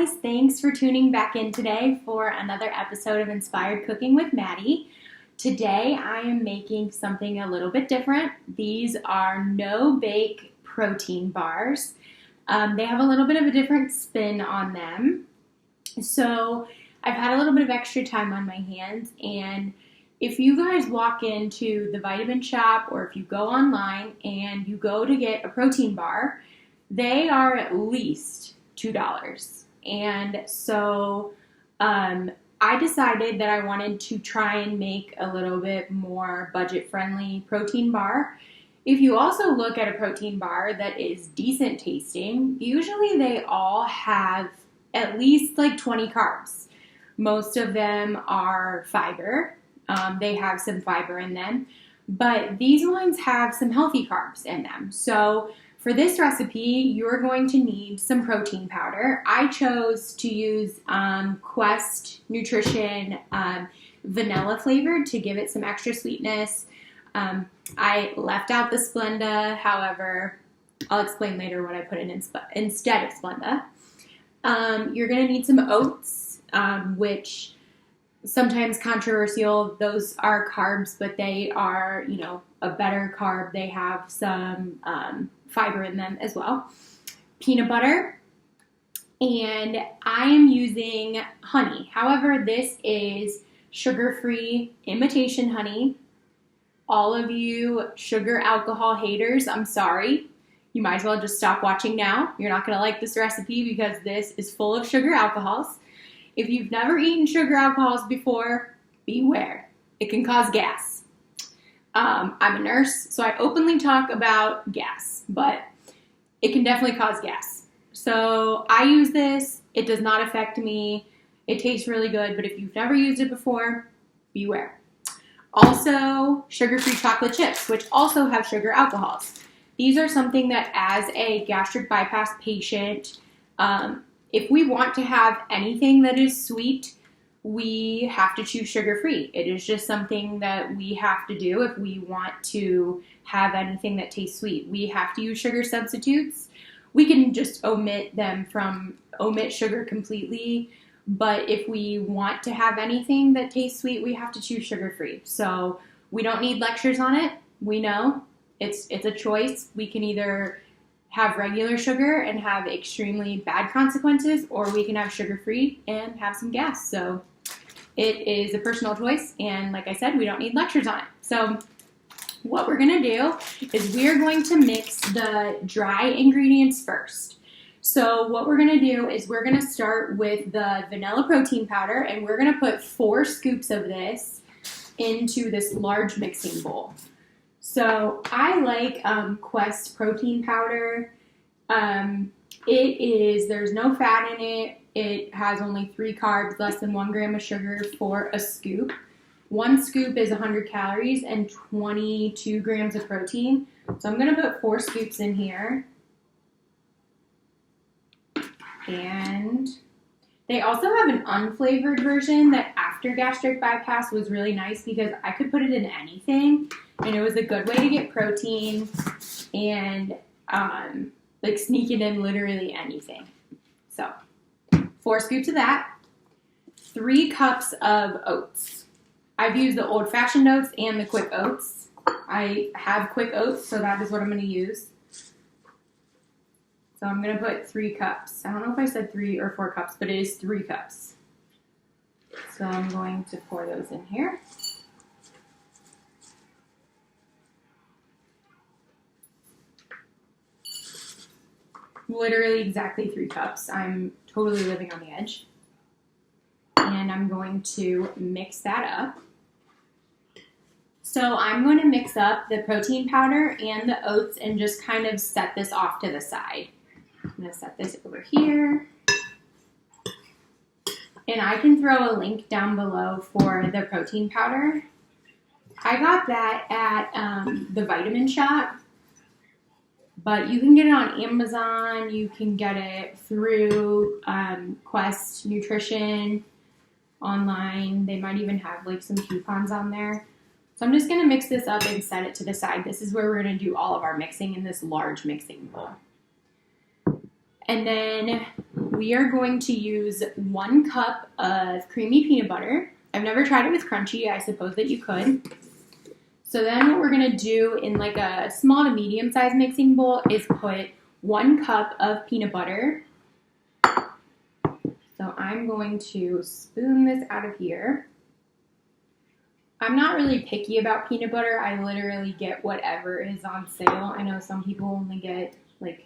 guys, thanks for tuning back in today for another episode of Inspired Cooking with Maddie. Today I am making something a little bit different. These are no-bake protein bars. They have a little bit of a different spin on them. So I've had a little bit of extra time on my hands, and if you guys walk into the vitamin shop or if you go online and you go to get a protein bar, they are at least $2. And so I decided that I wanted to try and make a little bit more budget-friendly protein bar. If you also look at a protein bar that is decent tasting, usually they all have at least like 20 carbs. Most of them are fiber. They have some fiber in them, but these ones have some healthy carbs in them. So for this recipe, you're going to need some protein powder. I chose to use Quest Nutrition vanilla flavored to give it some extra sweetness. I left out the Splenda, however, I'll explain later what I put in instead of Splenda. You're going to need some oats, which sometimes controversial. Those are carbs, but they are, a better carb. They have some fiber in them as well. Peanut butter, and I am using honey. However, this is sugar-free imitation honey. All of you sugar alcohol haters, I'm sorry. You might as well just stop watching now. You're not going to like this recipe because this is full of sugar alcohols. If you've never eaten sugar alcohols before, beware. It can cause gas. I'm a nurse, so I openly talk about gas, but it can definitely cause gas. So I use this. It does not affect me. It tastes really good, but if you've never used it before, beware. Also, sugar-free chocolate chips, which also have sugar alcohols. These are something that as a gastric bypass patient, if we want to have anything that is sweet, we have to choose sugar-free. It is just something that we have to do if we want to have anything that tastes sweet. We have to use sugar substitutes. We can just omit sugar completely, but if we want to have anything that tastes sweet, we have to choose sugar-free. So we don't need lectures on it. We know it's a choice. We can either have regular sugar and have extremely bad consequences, or we can have sugar-free and have some gas. So it is a personal choice, and like I said, we don't need lectures on it. So what we're going to do is we're going to mix the dry ingredients first. So what we're going to do is we're going to start with the vanilla protein powder, and we're going to put 4 scoops of this into this large mixing bowl. So I like Quest protein powder. There's no fat in it. It has only 3 carbs, less than 1 gram of sugar for a scoop. 1 scoop is 100 calories and 22 grams of protein. So I'm going to put 4 scoops in here. And they also have an unflavored version that after gastric bypass was really nice because I could put it in anything, and it was a good way to get protein and sneak it in literally anything. So 4 scoops of that, 3 cups of oats. I've used the old-fashioned oats and the quick oats. I have quick oats, so that is what I'm going to use. So I'm going to put 3 cups. I don't know if I said 3 or 4 cups, but it is 3 cups. So I'm going to pour those in here. Literally exactly 3 cups. I'm totally living on the edge. And I'm going to mix that up. So I'm going to mix up the protein powder and the oats and just kind of set this off to the side. I'm going to set this over here. And I can throw a link down below for the protein powder. I got that at the vitamin shop. But you can get it on Amazon. You can get it through Quest Nutrition online. They might even have some coupons on there. So I'm just going to mix this up and set it to the side. This is where we're going to do all of our mixing in this large mixing bowl. And then we are going to use 1 cup of creamy peanut butter. I've never tried it with crunchy. I suppose that you could. So then what we're going to do in like a small to medium sized mixing bowl is put 1 cup of peanut butter. So I'm going to spoon this out of here. I'm not really picky about peanut butter. I literally get whatever is on sale. I know some people only get like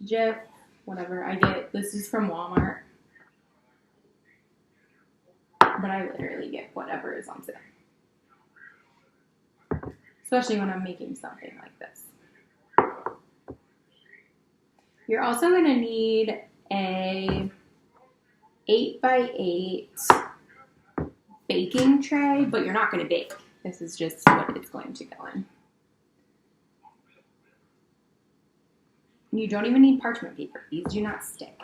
Jif, whatever. This is from Walmart. But I literally get whatever is on sale. Especially when I'm making something like this. You're also going to need a 8x8 baking tray, but you're not going to bake. This is just what it's going to go in. You don't even need parchment paper. These do not stick.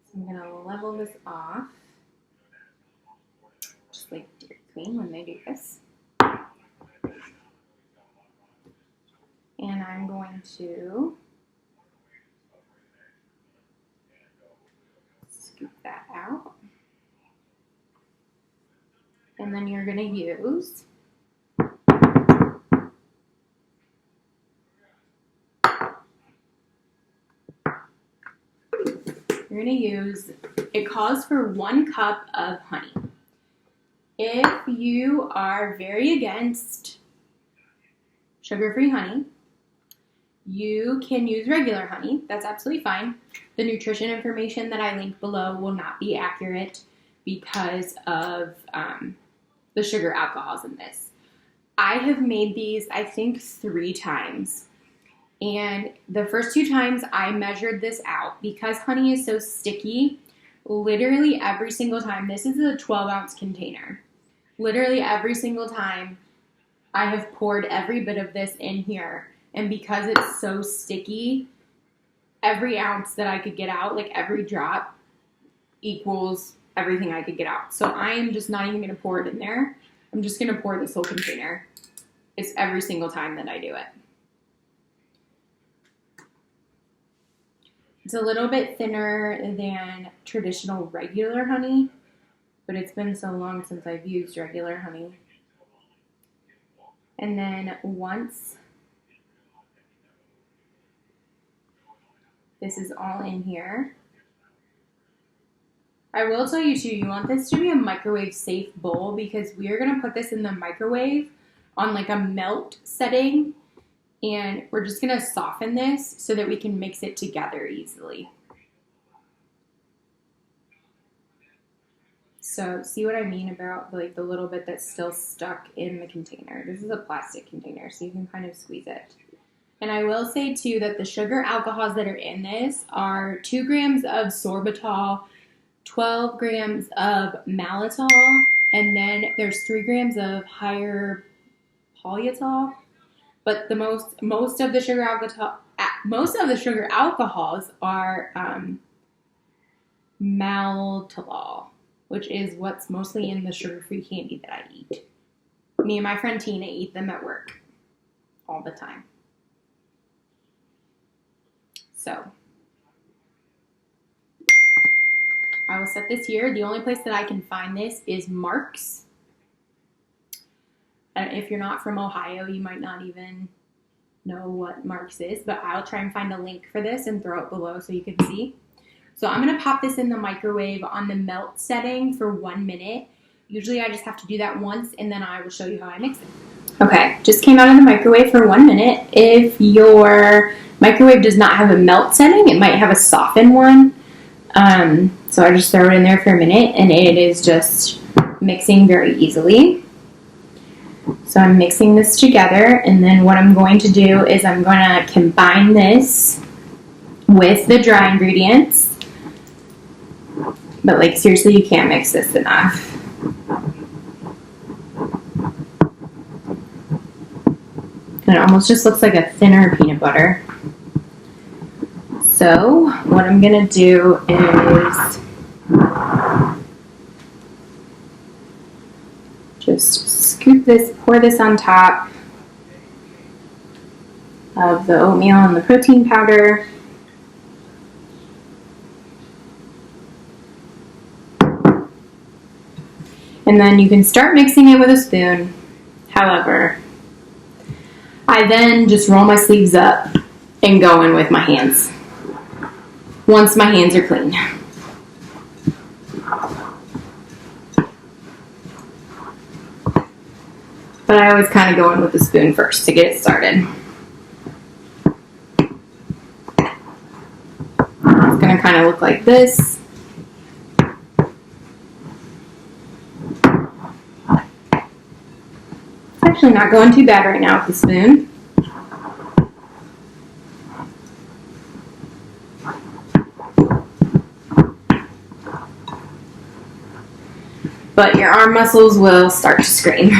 So I'm going to level this off, just like Dairy Queen when they do this. And I'm going to scoop that out. And then you're going to use it calls for 1 cup of honey. If you are very against sugar-free honey, you can use regular honey. That's absolutely fine. The nutrition information that I link below will not be accurate because of the sugar alcohols in this. I have made these, I think, 3 times. And the first 2 times I measured this out because honey is so sticky. Literally every single time, this is a 12-ounce container. Literally every single time I have poured every bit of this in here. And because it's so sticky, every ounce that I could get out, like every drop, equals everything I could get out. So I am just not even going to pour it in there. I'm just going to pour this whole container. It's every single time that I do it. It's a little bit thinner than traditional regular honey, but it's been so long since I've used regular honey. And then once this is all in here, I will tell you too, you want this to be a microwave safe bowl because we are going to put this in the microwave on like a melt setting, and we're just going to soften this so that we can mix it together easily. So see what I mean about like the little bit that's still stuck in the container. This is a plastic container, so you can kind of squeeze it. And I will say too that the sugar alcohols that are in this are 2 grams of sorbitol, 12 grams of malitol, and then there's 3 grams of higher polyethyl. But most of the sugar alcohols are maltolol, which is what's mostly in the sugar-free candy that I eat. Me and my friend Tina eat them at work all the time. So I will set this here. The only place that I can find this is Mark's. If you're not from Ohio, you might not even know what Mark's is, but I'll try and find a link for this and throw it below so you can see. So I'm going to pop this in the microwave on the melt setting for 1 minute. Usually I just have to do that once, and then I will show you how I mix it. Okay, just came out of the microwave for 1 minute. If your microwave does not have a melt setting, it might have a soften one. So I just throw it in there for a minute, and it is just mixing very easily. So I'm mixing this together, and then what I'm going to do is I'm going to combine this with the dry ingredients. But like seriously, you can't mix this enough. And it almost just looks like a thinner peanut butter. So what I'm going to do is just scoop this, pour this on top of the oatmeal and the protein powder. And then you can start mixing it with a spoon. However, I then just roll my sleeves up and go in with my hands once my hands are clean. But I always kind of go in with the spoon first to get it started. It's going to kind of look like this. It's actually not going too bad right now with the spoon. But your arm muscles will start to scream.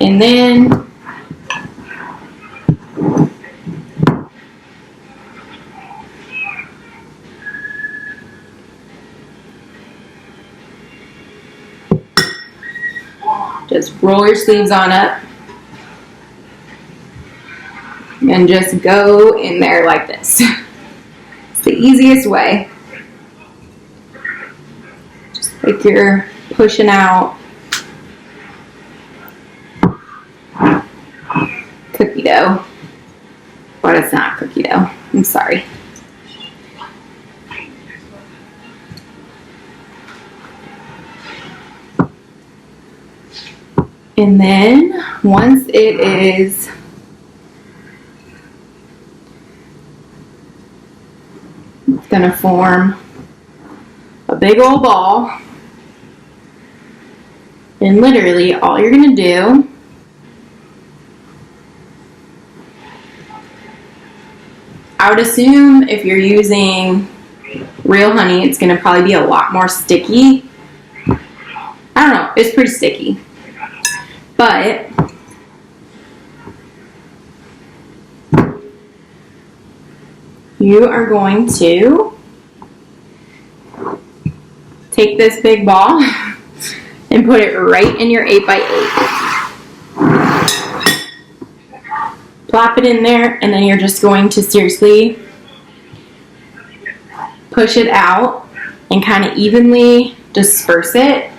And then just roll your sleeves on up and just go in there like this. It's the easiest way. Just like you're pushing out cookie dough. But it's not cookie dough. I'm sorry. And then once it is it's going to form a big old ball. And literally all you're going to do I would assume if you're using real honey, it's going to probably be a lot more sticky. I don't know. It's pretty sticky. But you are going to take this big ball and put it right in your 8x8. Plop it in there, and then you're just going to seriously push it out and kind of evenly disperse it.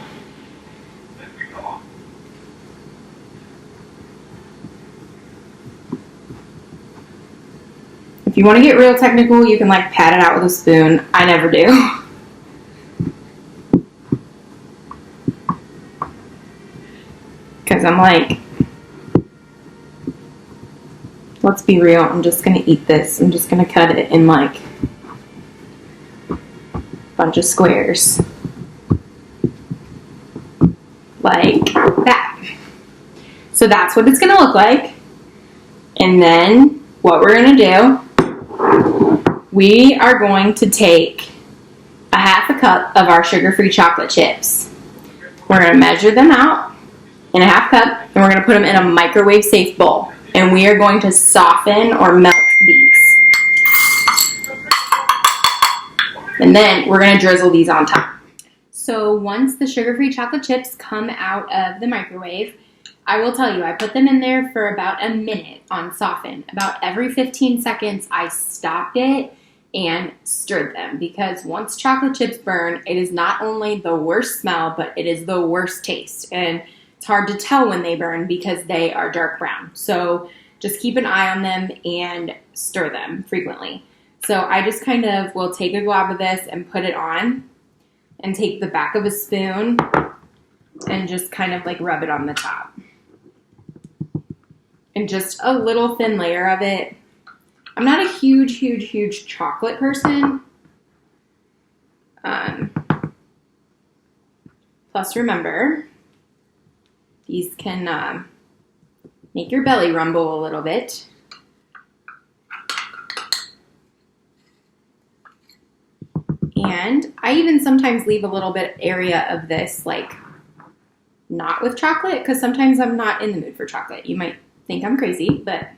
If you want to get real technical, you can like pat it out with a spoon. I never do. Because I'm like, let's be real, I'm just going to eat this. I'm just going to cut it in like a bunch of squares. Like that. So that's what it's going to look like. And then what we're going to do, we are going to take a half a cup of our sugar-free chocolate chips. We're going to measure them out in a half cup, and we're going to put them in a microwave-safe bowl. And we are going to soften or melt these. And then we're going to drizzle these on top. So once the sugar-free chocolate chips come out of the microwave, I will tell you, I put them in there for about a minute on soften. About every 15 seconds, I stopped it and stirred them. Because once chocolate chips burn, it is not only the worst smell, but it is the worst taste. And it's hard to tell when they burn because they are dark brown. So just keep an eye on them and stir them frequently. So I just kind of will take a glob of this and put it on and take the back of a spoon and just kind of like rub it on the top. And just a little thin layer of it. I'm not a huge chocolate person. Plus remember, these can make your belly rumble a little bit. And I even sometimes leave a little bit area of this, like, not with chocolate, because sometimes I'm not in the mood for chocolate. You might think I'm crazy, but...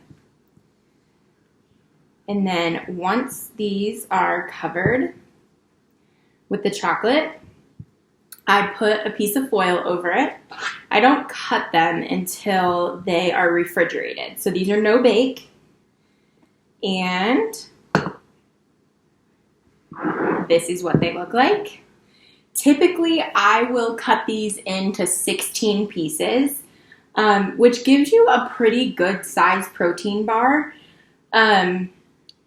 And then once these are covered with the chocolate, I put a piece of foil over it. I don't cut them until they are refrigerated. So these are no bake. And this is what they look like. Typically, I will cut these into 16 pieces, which gives you a pretty good size protein bar.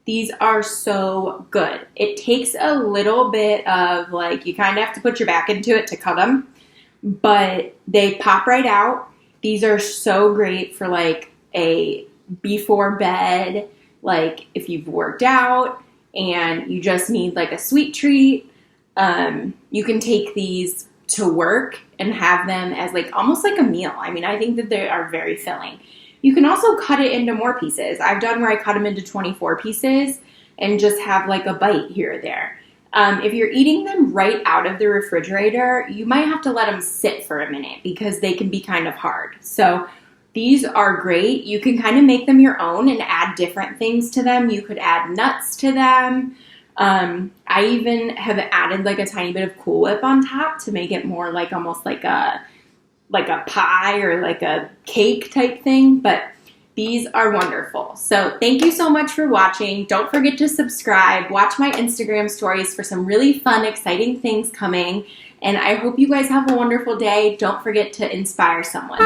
These are so good. It takes a little bit of, like, you kind of have to put your back into it to cut them, but they pop right out. These are so great for, like, a before bed, like if you've worked out and you just need like a sweet treat. You can take these to work and have them as like almost like a meal. I mean, I think that they are very filling. You can also cut it into more pieces. I've done where I cut them into 24 pieces and just have like a bite here or there. If you're eating them right out of the refrigerator, you might have to let them sit for a minute because they can be kind of hard. So these are great. You can kind of make them your own and add different things to them. You could add nuts to them. I even have added like a tiny bit of Cool Whip on top to make it more like almost like a pie or like a cake type thing. But these are wonderful. So thank you so much for watching. Don't forget to subscribe. Watch my Instagram stories for some really fun, exciting things coming. And I hope you guys have a wonderful day. Don't forget to inspire someone.